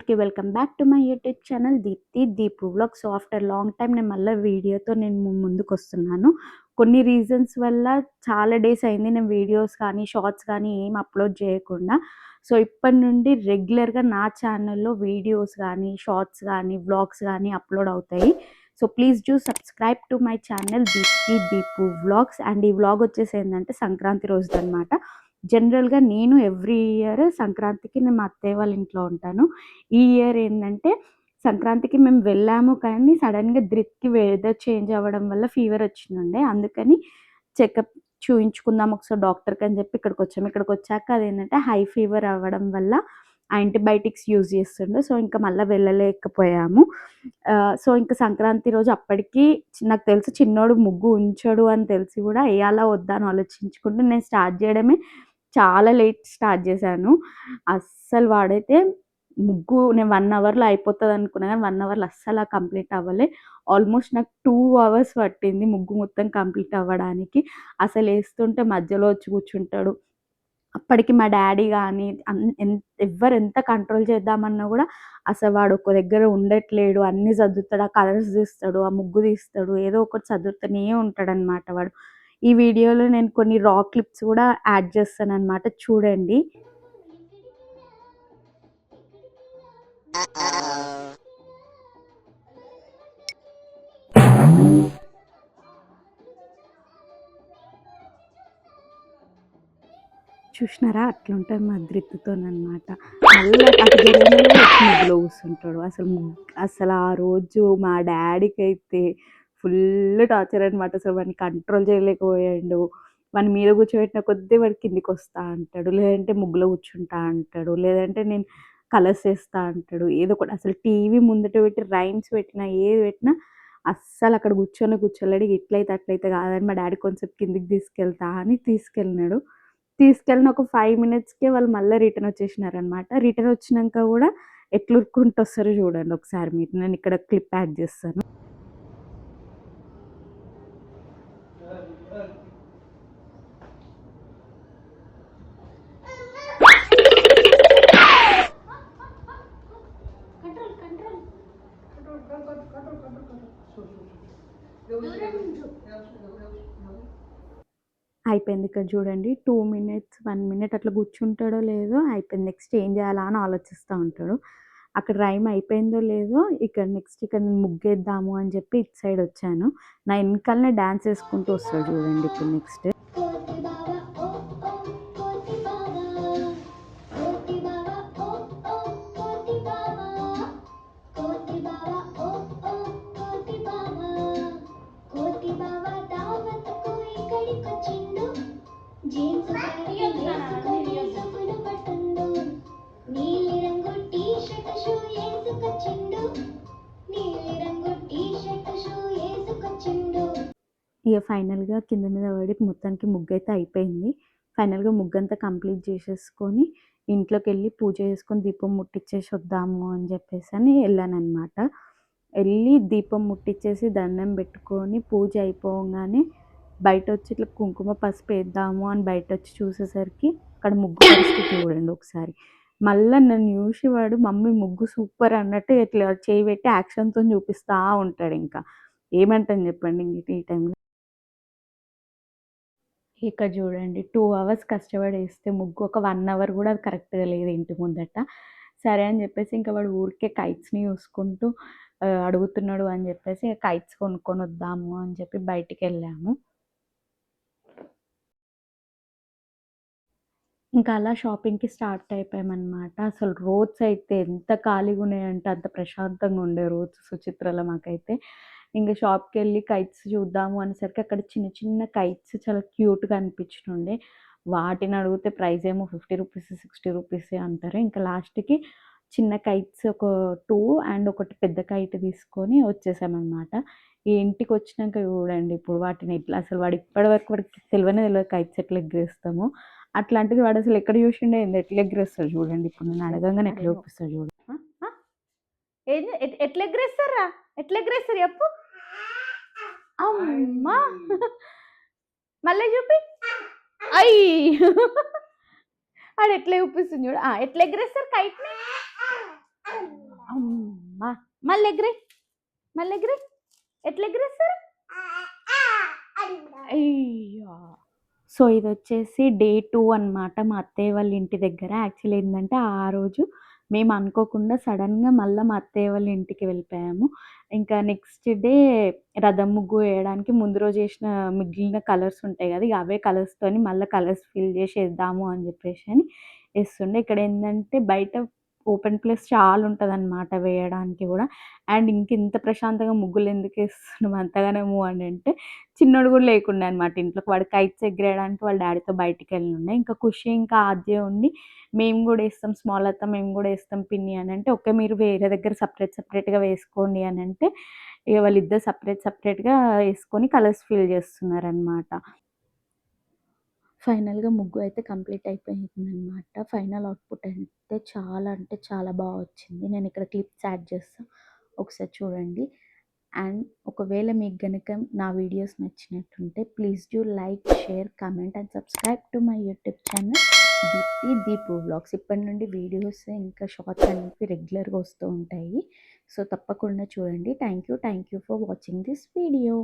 అందరికీ welcome back to my YouTube channel Deepu vlog. So after long time నేను మళ్ళీ వీడియోతో ముందుకు వస్తున్నాను. కొన్ని రీజన్స్ వల్ల చాలా డేస్ అయింది నేను వీడియోస్ కానీ షార్ట్స్ కానీ ఏం అప్లోడ్ చేయకుండా. సో ఇప్పటి నుండి రెగ్యులర్గా నా ఛానల్లో వీడియోస్ కానీ షార్ట్స్ కానీ వ్లాగ్స్ కానీ అప్లోడ్ అవుతాయి. So please do subscribe to my channel Deepu vlogs. And ఈ వ్లాగ్ వచ్చేసి ఏంటంటే సంక్రాంతి రోజు అనమాట. జనరల్గా నేను ఎవ్రీ ఇయర్ సంక్రాంతికి నేను మా అత్తయ్య వాళ్ళ ఇంట్లో ఉంటాను. ఈ ఇయర్ ఏంటంటే సంక్రాంతికి మేము వెళ్ళాము, కానీ సడన్గా ధృత్కి వెదర్ చేంజ్ అవ్వడం వల్ల ఫీవర్ వచ్చిందండి. అందుకని చెకప్ చూయించుకుందాం ఒకసారి డాక్టర్కి అని చెప్పి ఇక్కడికి వచ్చాము. ఇక్కడికి వచ్చాక అదేంటంటే హై ఫీవర్ అవ్వడం వల్ల యాంటీబయాటిక్స్ యూజ్ చేస్తుండే. సో ఇంకా మళ్ళీ వెళ్ళలేకపోయాము. సో ఇంకా సంక్రాంతి రోజు అప్పటికి నాకు తెలుసు చిన్నోడు ముగ్గు ఉంచడు అని తెలిసి కూడా వేయాలా వద్దా అని ఆలోచించుకుంటూ నేను స్టార్ట్ చేయడమే చాలా లేట్ స్టార్ట్ చేశాను. అస్సలు వాడైతే ముగ్గు నేను 1 అవర్లో అయిపోతుంది అనుకున్నా, కానీ 1 అవర్లో అస్సలు కంప్లీట్ అవ్వలే. ఆల్మోస్ట్ నాకు 2 అవర్స్ పట్టింది ముగ్గు మొత్తం కంప్లీట్ అవ్వడానికి. అసలు వేస్తుంటే మధ్యలో వచ్చి కూర్చుంటాడు. అప్పటికి మా డాడీ కానీ ఎవ్వరు ఎంత కంట్రోల్ చేద్దామన్నా కూడా అసలు వాడు ఒక దగ్గర ఉండట్లేడు. అన్నీ సర్దుతాడు, ఆ కలర్స్ తీస్తాడు, ఆ ముగ్గు తీస్తాడు, ఏదో ఒకటి సర్దుతూనే ఉంటాడనమాట వాడు. ఈ వీడియోలో నేను కొన్ని రా క్లిప్స్ కూడా యాడ్ చేస్తానన్నమాట, చూడండి. చూసినారా అట్లుంటుంది మా ధృతితోనమాట. మళ్ళీ అటు ముగ్గులో కూర్చుంటాడు. అసలు ఆ రోజు మా డాడీకి అయితే ఫుల్ టార్చర్ అనమాట. అసలు వాడిని కంట్రోల్ చేయలేకపోయాడు. వాని మీద కూర్చోబెట్టిన కొద్దీ వాడు కిందికి వస్తా అంటాడు, లేదంటే ముగ్గులో కూర్చుంటా అంటాడు, లేదంటే నేను కలర్స్ వేస్తా అంటాడు. ఏదో ఒకటి అసలు టీవీ ముందట పెట్టి రైమ్స్ పెట్టినా ఏది పెట్టినా అస్సలు అక్కడ కూర్చోలేడు. ఇట్లయితే అట్లయితే కాదని మా డాడీ కొంచెం కిందికి తీసుకెళ్తా అని తీసుకెళ్ళినాడు. తీసుకెళ్ళిన ఒక 5 మినిట్స్కే వాళ్ళు మళ్ళీ రిటర్న్ వచ్చేసినారనమాట. రిటర్న్ వచ్చినాక కూడా ఎట్లా ఉరుక్కుంటూ వస్తారో చూడండి ఒకసారి మీరు. నేను ఇక్కడ క్లిప్ యాడ్ చేస్తాను. అయిపోయింది. ఇక్కడ చూడండి 2 మినిట్స్ 1 మినిట్ అట్లా కూర్చుంటాడో లేదో అయిపోయింది. నెక్స్ట్ ఏం చేయాలా అని ఆలోచిస్తూ ఉంటాడు. అక్కడ రైమ్ అయిపోయిందో లేదో ఇక్కడ నెక్స్ట్ ఇక్కడ నేను ముగ్గేద్దాము అని చెప్పి ఇటు సైడ్ వచ్చాను. నా వెనకాలనే డ్యాన్స్ వేసుకుంటూ వస్తాడు చూడండి ఇప్పుడు నెక్స్ట్. ఇక ఫైనల్గా కింద మీద పడి మొత్తానికి ముగ్గు అయితే అయిపోయింది. ఫైనల్గా ముగ్గంతా కంప్లీట్ చేసేసుకొని ఇంట్లోకి వెళ్ళి పూజ చేసుకొని దీపం ముట్టించేసి వద్దాము అని చెప్పేసి అని వెళ్ళానమాట. వెళ్ళి దీపం ముట్టించేసి దండం పెట్టుకొని పూజ అయిపోగానే బయట వచ్చి ఇట్లా కుంకుమ పసుపు వేద్దాము అని బయట వచ్చి చూసేసరికి అక్కడ ముగ్గు పరిస్థితి చూడండి ఒకసారి. మళ్ళీ నన్ను చూసి వాడు మమ్మీ ముగ్గు సూపర్ అన్నట్టు ఇట్లా చేయి పెట్టి యాక్షన్తో చూపిస్తూ ఉంటాడు. ఇంకా ఏమంటాను చెప్పండి ఈ టైంలో. ఇక్కడ చూడండి 2 అవర్స్ కష్టపడి వేస్తే ముగ్గు ఒక 1 అవర్ కూడా అది కరెక్ట్గా లేదు ఇంటి ముందట. సరే అని చెప్పేసి ఇంకా వాడు ఊరికే కైట్స్ని చూసుకుంటూ అడుగుతున్నాడు అని చెప్పేసి కైట్స్ కొనుక్కొని వద్దాము అని చెప్పి బయటికి వెళ్ళాము. ఇంకా అలా షాపింగ్కి స్టార్ట్ అయిపోయామన్నమాట. అసలు రోడ్స్ అయితే ఎంత ఖాళీగా ఉన్నాయంటే అంత ప్రశాంతంగా ఉండే రోడ్స్ సుచిత్రలో మాకైతే. ఇంకా షాప్కి వెళ్ళి కైట్స్ చూద్దాము అనేసరికి అక్కడ చిన్న చిన్న కైట్స్ చాలా క్యూట్గా అనిపించుండే. వాటిని అడిగితే ప్రైస్ ఏమో 50 రూపీస్ 60 రూపీస్ అంటారు. ఇంకా లాస్ట్కి చిన్న కైట్స్ ఒక 2 అండ్ ఒకటి పెద్ద కైట్ తీసుకొని వచ్చేసామన్నమాట. ఈ ఇంటికి వచ్చినాక చూడండి ఇప్పుడు వాటిని ఎట్లా అసలు వాడు ఇప్పటివరకు వాడికి తెలియదు కైట్స్ ఎట్లా ఎగరేస్తామో. అట్లాంటిది వాడు అసలు ఎక్కడ చూసిండే ఎట్లా ఎగరేస్తాడు చూడండి. ఇప్పుడు నేను అడగంగానే ఎట్లా చూపిస్తాడు చూడండి. ఏది ఎట్లా ఎగరేస్తారా? ఎట్లా ఎగరేస్తారు చెప్పు. అమ్మా మళ్ళీ చూపి. అయ్యి అది ఎట్లా చూపిస్తుంది చూడు. ఎట్లా ఎగరేస్తారు కైట్ని. మళ్ళీ ఎగిరి, మళ్ళీ ఎగిరి. ఎట్లా ఎగిరేస్తారు? అయ్యా! సో, ఇదొచ్చేసి డే 2 అనమాట మా అత్తయ్య వాళ్ళ ఇంటి దగ్గర. యాక్చువల్లీ ఏందంటే, ఆ రోజు మేము అనుకోకుండా సడెన్‌గా మళ్ళా మా అత్తయ్య వాళ్ళ ఇంటికి వెళ్ళిపోయాము. ఇంకా నెక్స్ట్ డే రథం ముగ్గు వేయడానికి ముందు రోజు ఏసిన మిగిలిన కలర్స్ ఉంటాయి గదా! ఇగ అవే కలర్స్‌తోని మళ్ళా కలర్స్ ఫిల్ జేసి ఏద్దాము అని జెప్పేసని ఏస్తుండే. ఇక్కడేందంటే బయట ఓపెన్ ప్లేస్ చాలా ఉంటదనమాట వేయడానికి గూడా. అండ్ ఇంకింత ప్రశాంతంగా ముగ్గులెందుకేస్తున్నాం అంతగనము అనంటే, చిన్నోడు గూడా లేకుండే అనమాట ఇంట్లోకి. వాడు కైట్స్ ఎగిరేయడానికి వాళ్ళ డ్యాడీతో బయటికెళ్ళుండే. ఇంకా ఖుషి, ఇంకా ఆద్య ఉండి, మేము గూడా ఏస్తాం స్మాల్ అత్త, మేము గూడా ఏస్తాం పిన్ని అనంటే, ఓకే మీరు వేరే దగ్గర సెపరేట్‌గా వేసుకోండి అనంటే, ఇగ వాళ్ళిద్దరు సెపరేట్‌గా ఏసుకొని కలర్స్ ఫిల్ జేస్తున్నారనమాట. ఫైనల్‌గా ముగ్గు అయితే కంప్లీట్ అయిపోయిందనమాట. ఫైనల్ అవుట్‌పుట్ అయితే చాలా అంటే చాలా బా వచ్చింది. నేనిక్కడ క్లిప్స్ యాడ్ చేస్తా. ఒకసారి చూడండి. అండ్ ఒకవేళ మీకు గనక నా వీడియోస్ నచ్చినట్టుంటే please do like, share, comment and subscribe to my YouTube channel Deepu vlogs. ఇప్పటి నుండి వీడియోస్ ఇంకా షార్ట్స్ అనేవి రెగ్యులర్‌గా వస్తూ ఉంటాయి. సో, తప్పకుండా చూడండి. Thank you for watching this video.